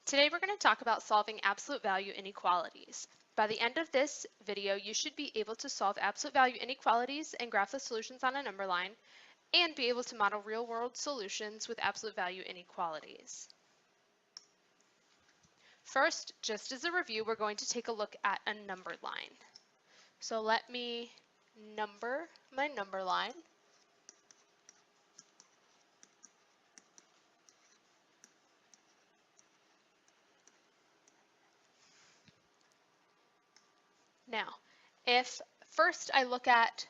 Today we're going to talk about solving absolute value inequalities. By the end of this video, you should be able to solve absolute value inequalities and graph the solutions on a number line, and be able to model real-world solutions with absolute value inequalities. First, just as a review, we're going to take a look at a numbered line. So let me number my number line. Now, if first I look at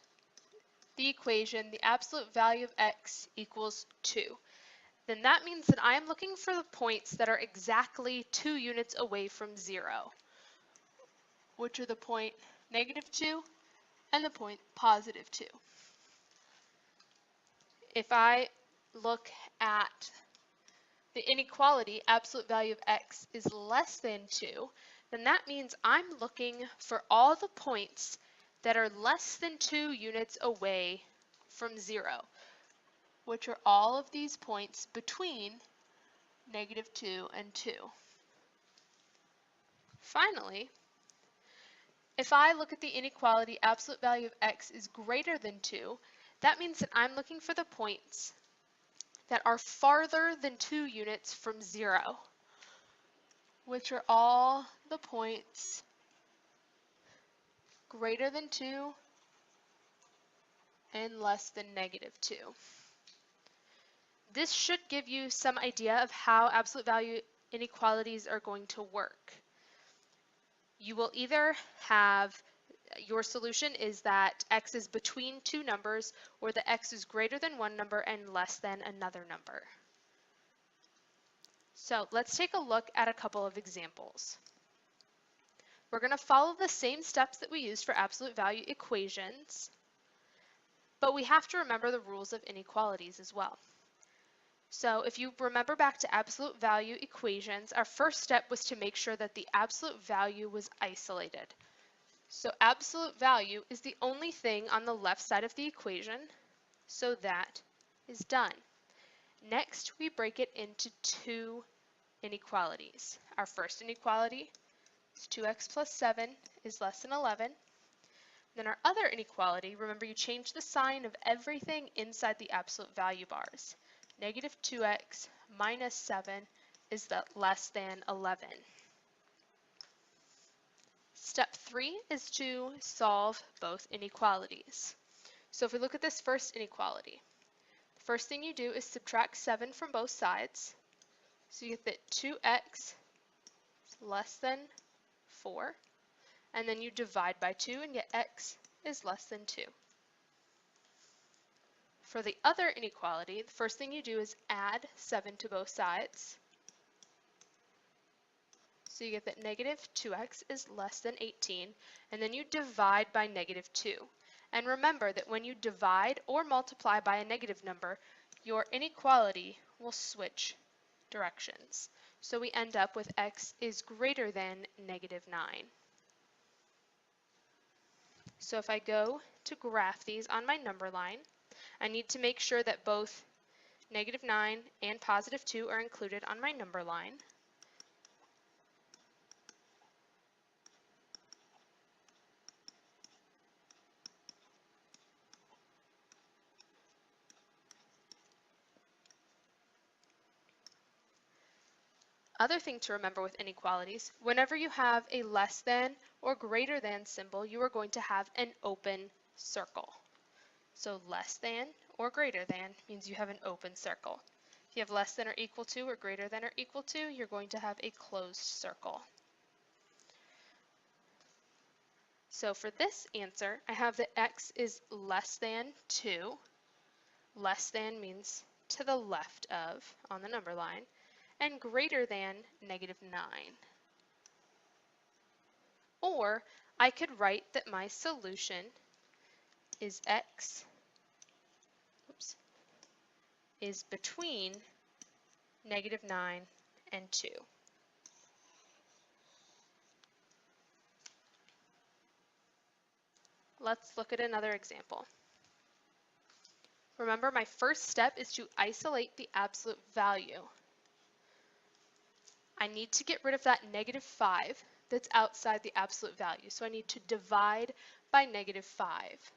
the equation, the absolute value of x equals 2, then that means that I am looking for the points that are exactly 2 units away from 0, which are the point -2 and the point +2. If I look at the inequality, absolute value of x is less than 2, then that means I'm looking for all the points that are less than 2 units away from 0, which are all of these points between -2 and 2. Finally, if I look at the inequality absolute value of x is greater than 2, that means that I'm looking for the points that are farther than 2 units from 0, which are all the points greater than 2 and less than -2. This should give you some idea of how absolute value inequalities are going to work. You will either have your solution is that x is between two numbers, or that x is greater than one number and less than another number. So let's take a look at a couple of examples. We're going to follow the same steps that we used for absolute value equations, but we have to remember the rules of inequalities as well. So if you remember back to absolute value equations, our first step was to make sure that the absolute value was isolated. So absolute value is the only thing on the left side of the equation, so that is done. Next, we break it into two inequalities. Our first inequality is 2x plus 7 is less than 11. Then our other inequality, remember you change the sign of everything inside the absolute value bars. Negative 2x minus 7 is less than 11. Step 3 is to solve both inequalities. So if we look at this first inequality, the first thing you do is subtract 7 from both sides. So you get that 2x is less than 4. And then you divide by 2 and get x is less than 2. For the other inequality, the first thing you do is add 7 to both sides. So you get that negative 2x is less than 18, and then you divide by -2. And remember that when you divide or multiply by a negative number, your inequality will switch directions. So we end up with x is greater than -9. So if I go to graph these on my number line, I need to make sure that both -9 and +2 are included on my number line. Other thing to remember with inequalities, whenever you have a less than or greater than symbol, you are going to have an open circle. So less than or greater than means you have an open circle. If you have less than or equal to or greater than or equal to, you're going to have a closed circle. So for this answer, I have that x is less than 2. Less than means to the left of on the number line, and greater than -9. Or I could write that my solution is x is between -9 and 2. Let's look at another example. Remember, my first step is to isolate the absolute value. I need to get rid of that -5 that's outside the absolute value. So I need to divide by -5.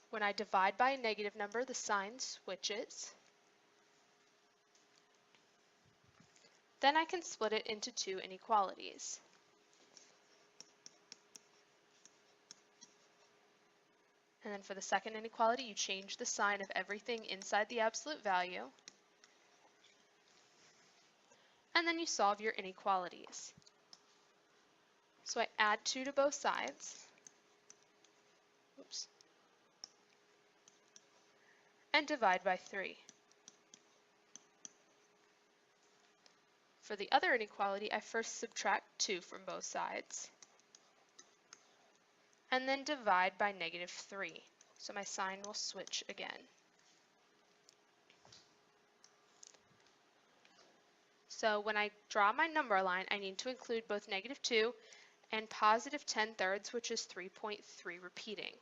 When I divide by a negative number, the sign switches. Then I can split it into two inequalities. And then for the second inequality, you change the sign of everything inside the absolute value. And then you solve your inequalities. So I add 2 to both sides. Oops. And divide by 3. For the other inequality, I first subtract 2 from both sides, and then divide by -3. So my sign will switch again. So when I draw my number line, I need to include both -2 and +10/3, which is 3.3 repeating.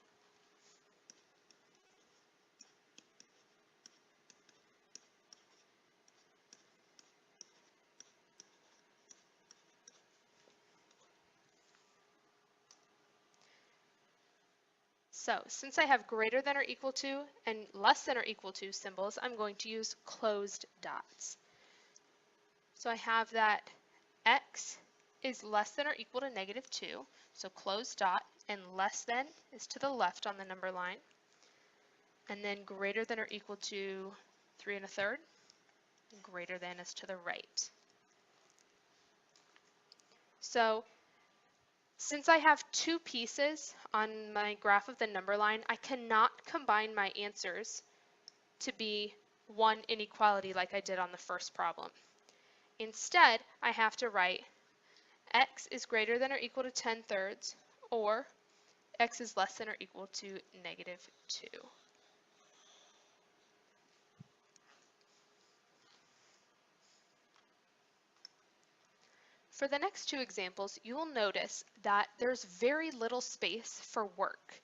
So since I have greater than or equal to and less than or equal to symbols, I'm going to use closed dots. So I have that x is less than or equal to -2, so closed dot, and less than is to the left on the number line, and then greater than or equal to 3 1/3, and greater than is to the right. So since I have two pieces on my graph of the number line, I cannot combine my answers to be one inequality like I did on the first problem. Instead, I have to write x is greater than or equal to 10/3, or x is less than or equal to -2. For the next two examples, you will notice that there's very little space for work.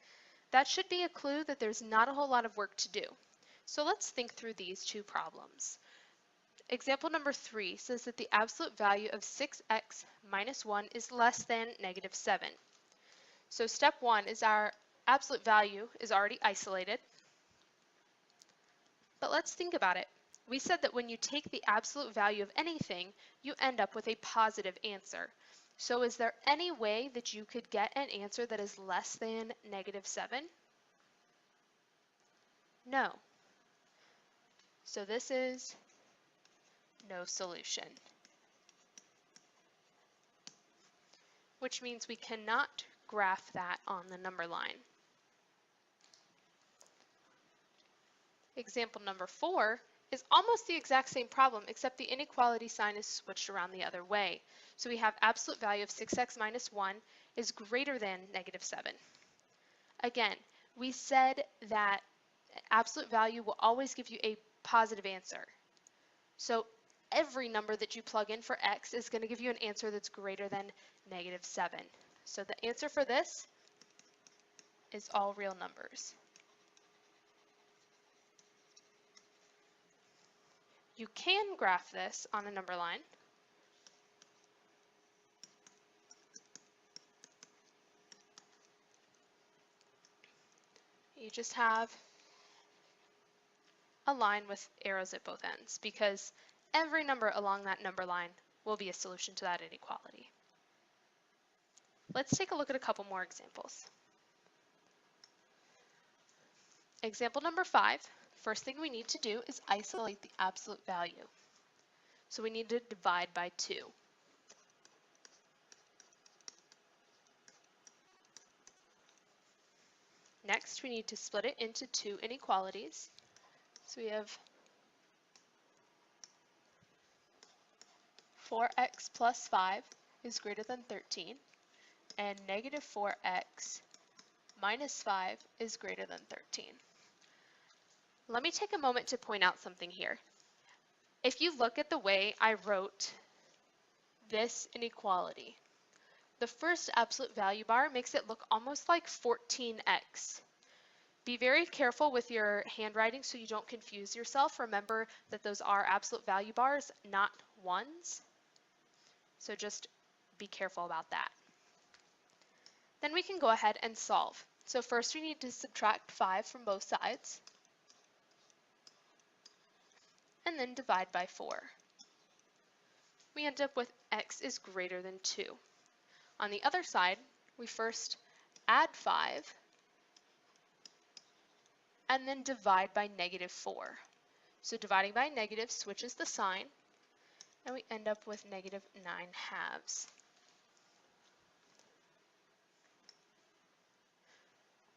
That should be a clue that there's not a whole lot of work to do. So let's think through these two problems. Example number 3 says that the absolute value of 6x minus 1 is less than -7. So step 1 is our absolute value is already isolated. But let's think about it. We said that when you take the absolute value of anything, you end up with a positive answer. So is there any way that you could get an answer that is less than -7? No. So this is no solution, which means we cannot graph that on the number line. Example number 4 is almost the exact same problem, except the inequality sign is switched around the other way. So we have absolute value of 6x minus 1 is greater than -7. Again, we said that absolute value will always give you a positive answer. So every number that you plug in for x is going to give you an answer that's greater than -7. So the answer for this is all real numbers. You can graph this on a number line. You just have a line with arrows at both ends because every number along that number line will be a solution to that inequality. Let's take a look at a couple more examples. Example number 5, first thing we need to do is isolate the absolute value. So we need to divide by 2. Next, we need to split it into two inequalities. So we have 4x plus 5 is greater than 13, and -4x minus 5 is greater than 13. Let me take a moment to point out something here. If you look at the way I wrote this inequality, the first absolute value bar makes it look almost like 14x. Be very careful with your handwriting so you don't confuse yourself. Remember that those are absolute value bars, not ones. So just be careful about that. Then we can go ahead and solve. So first we need to subtract 5 from both sides, and then divide by 4. We end up with x is greater than 2. On the other side, we first add 5, and then divide by negative 4. So dividing by negative switches the sign, and we end up with negative 9/2.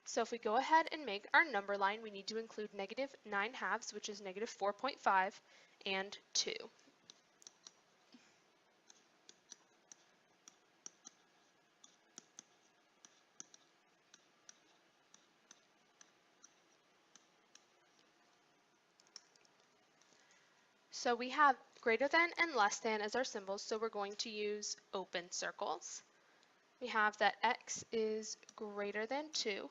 So if we go ahead and make our number line, we need to include negative 9/2, which is negative 4.5, and 2. So we have greater than and less than as our symbols, so we're going to use open circles. We have that x is greater than 2.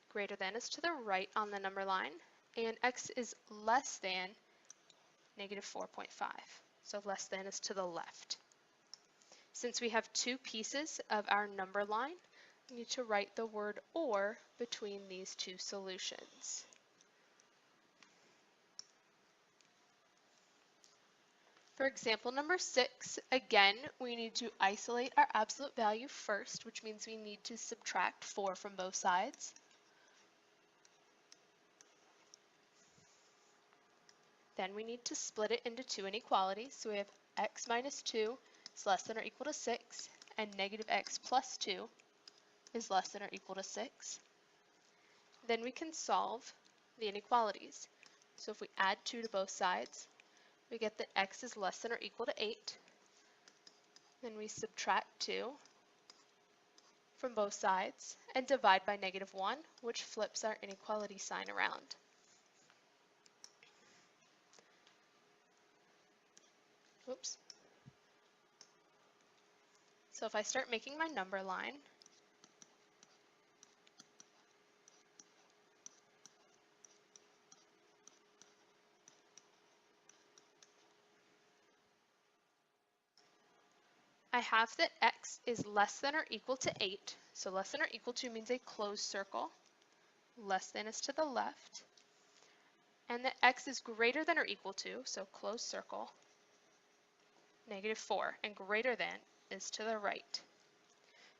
Greater than is to the right on the number line, and x is less than negative 4.5. So less than is to the left. Since we have two pieces of our number line, we need to write the word or between these two solutions. For example number 6, again, we need to isolate our absolute value first, which means we need to subtract 4 from both sides. Then we need to split it into two inequalities. So we have x minus 2 is less than or equal to 6, and negative x plus 2 is less than or equal to 6. Then we can solve the inequalities. So if we add 2 to both sides, we get that x is less than or equal to 8. Then we subtract 2 from both sides and divide by negative 1, which flips our inequality sign around. Oops. So if I start making my number line, I have that x is less than or equal to 8. So less than or equal to means a closed circle. Less than is to the left. And that x is greater than or equal to, so closed circle, negative 4, and greater than is to the right.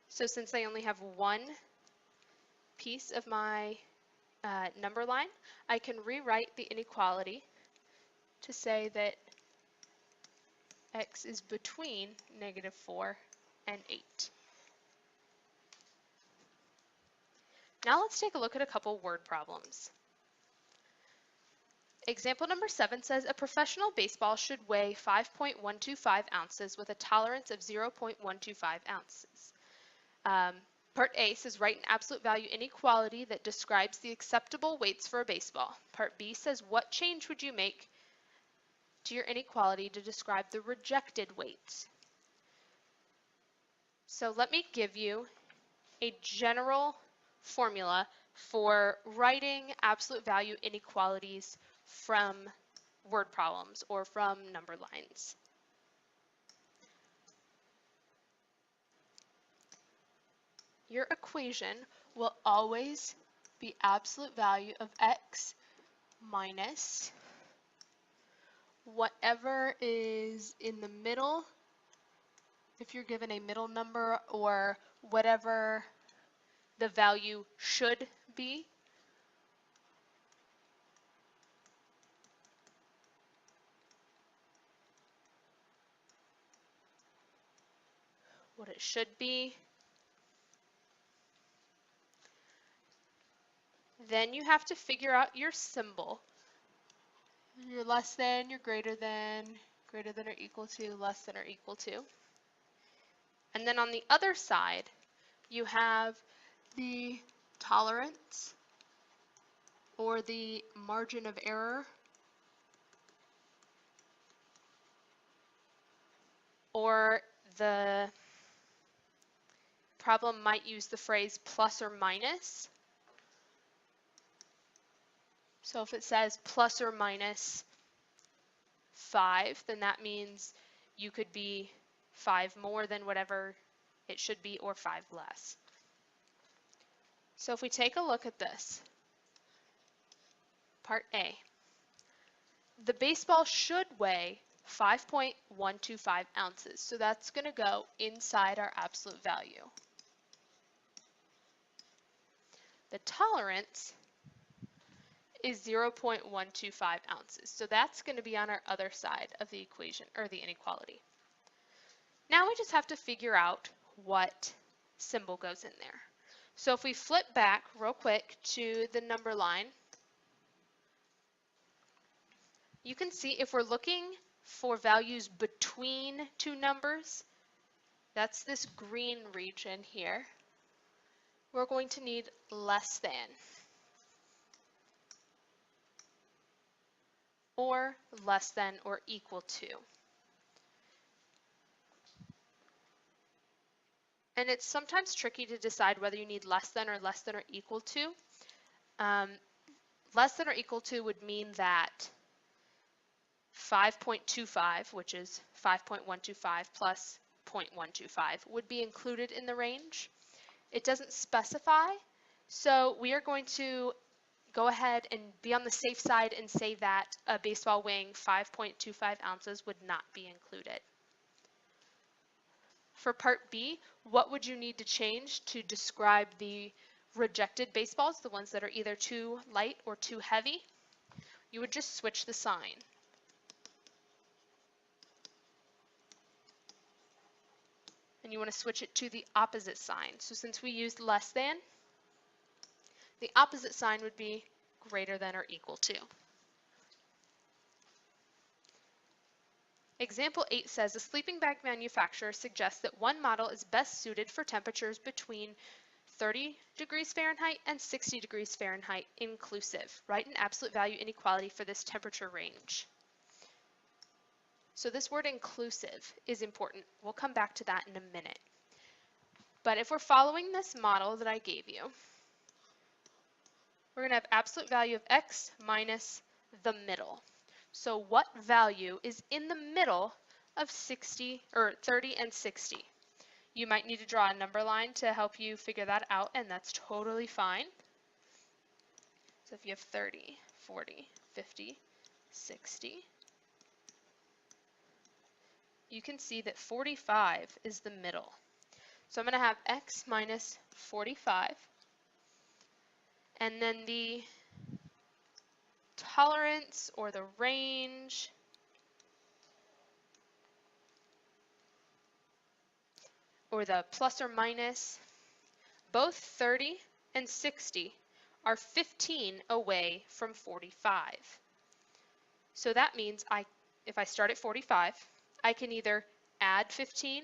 So since I only have one piece of my number line, I can rewrite the inequality to say that x is between negative 4 and 8. Now let's take a look at a couple word problems. Example number 7 says a professional baseball should weigh 5.125 ounces with a tolerance of 0.125 ounces. Part A says write an absolute value inequality that describes the acceptable weights for a baseball. Part B says what change would you make to your inequality to describe the rejected weights. So let me give you a general formula for writing absolute value inequalities from word problems or from number lines. Your equation will always be absolute value of x minus whatever is in the middle, if you're given a middle number, or whatever the value should be. What it should be. Then you have to figure out your symbol. Your less than, your greater than or equal to, less than or equal to. And then on the other side, you have the tolerance or the margin of error, or the problem might use the phrase plus or minus. So if it says plus or minus 5, then that means you could be 5 more than whatever it should be or 5 less. So if we take a look at this, part A, the baseball should weigh 5.125 ounces. So that's going to go inside our absolute value. The tolerance is 0.125 ounces. So that's going to be on our other side of the equation, or the inequality. Now we just have to figure out what symbol goes in there. So if we flip back real quick to the number line, you can see if we're looking for values between two numbers, that's this green region here, we're going to need less than or less than or equal to. And it's sometimes tricky to decide whether you need less than or equal to. Less than or equal to would mean that 5.25, which is 5.125 plus 0.125, would be included in the range. It doesn't specify, so we are going to go ahead and be on the safe side and say that a baseball weighing 5.25 ounces would not be included. For part B, what would you need to change to describe the rejected baseballs, the ones that are either too light or too heavy? You would just switch the sign. And you want to switch it to the opposite sign. So since we used less than, the opposite sign would be greater than or equal to. Example 8 says a sleeping bag manufacturer suggests that one model is best suited for temperatures between 30 degrees Fahrenheit and 60 degrees Fahrenheit inclusive. Write an absolute value inequality for this temperature range. So this word inclusive is important. We'll come back to that in a minute. But if we're following this model that I gave you, we're going to have absolute value of x minus the middle. So what value is in the middle of 30 and 60? You might need to draw a number line to help you figure that out, and that's totally fine. So if you have 30, 40, 50, 60, you can see that 45 is the middle. So I'm going to have x minus 45, and then the tolerance or the range or the plus or minus, both 30 and 60 are 15 away from 45. So that means if I start at 45, I can either add 15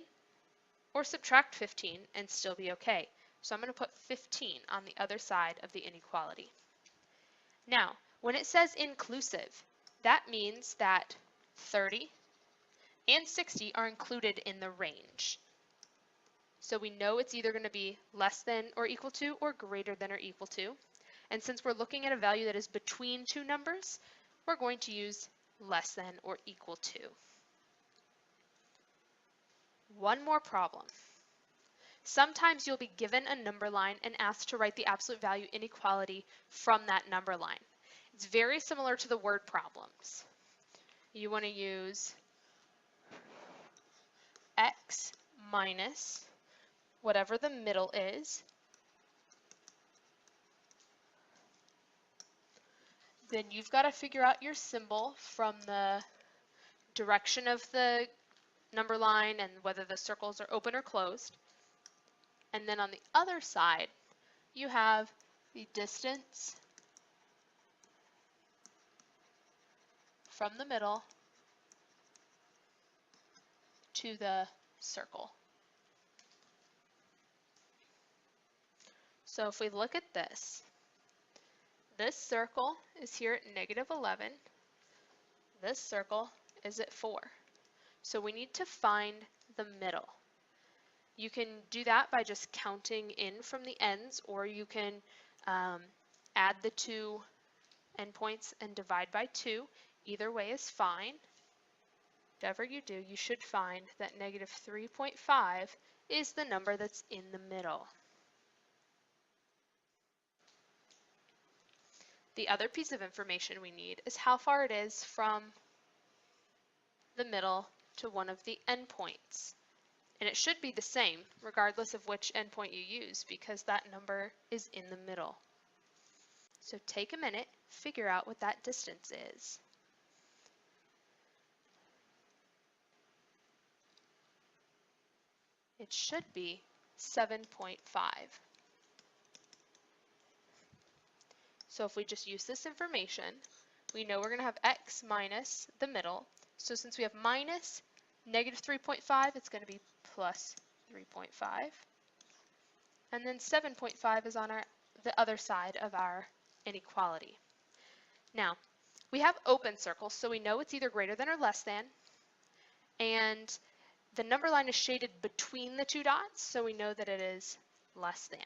or subtract 15 and still be okay. So I'm going to put 15 on the other side of the inequality. Now, when it says inclusive, that means that 30 and 60 are included in the range. So we know it's either going to be less than or equal to or greater than or equal to. And since we're looking at a value that is between two numbers, we're going to use less than or equal to. One more problem. Sometimes you'll be given a number line and asked to write the absolute value inequality from that number line. It's very similar to the word problems. You want to use x minus whatever the middle is, then you've got to figure out your symbol from the direction of the number line and whether the circles are open or closed. And then on the other side, you have the distance from the middle to the circle. So if we look at this circle is here at -11. This circle is at 4. So we need to find the middle. You can do that by just counting in from the ends, or you can add the two endpoints and divide by 2. Either way is fine. Whatever you do, you should find that negative 3.5 is the number that's in the middle. The other piece of information we need is how far it is from the middle to one of the endpoints. And it should be the same regardless of which endpoint you use because that number is in the middle. So take a minute, figure out what that distance is. It should be 7.5. So if we just use this information, we know we're going to have x minus the middle. So since we have minus negative 3.5, it's going to be plus 3.5. And then 7.5 is on the other side of our inequality. Now, we have open circles, so we know it's either greater than or less than. And the number line is shaded between the two dots, so we know that it is less than.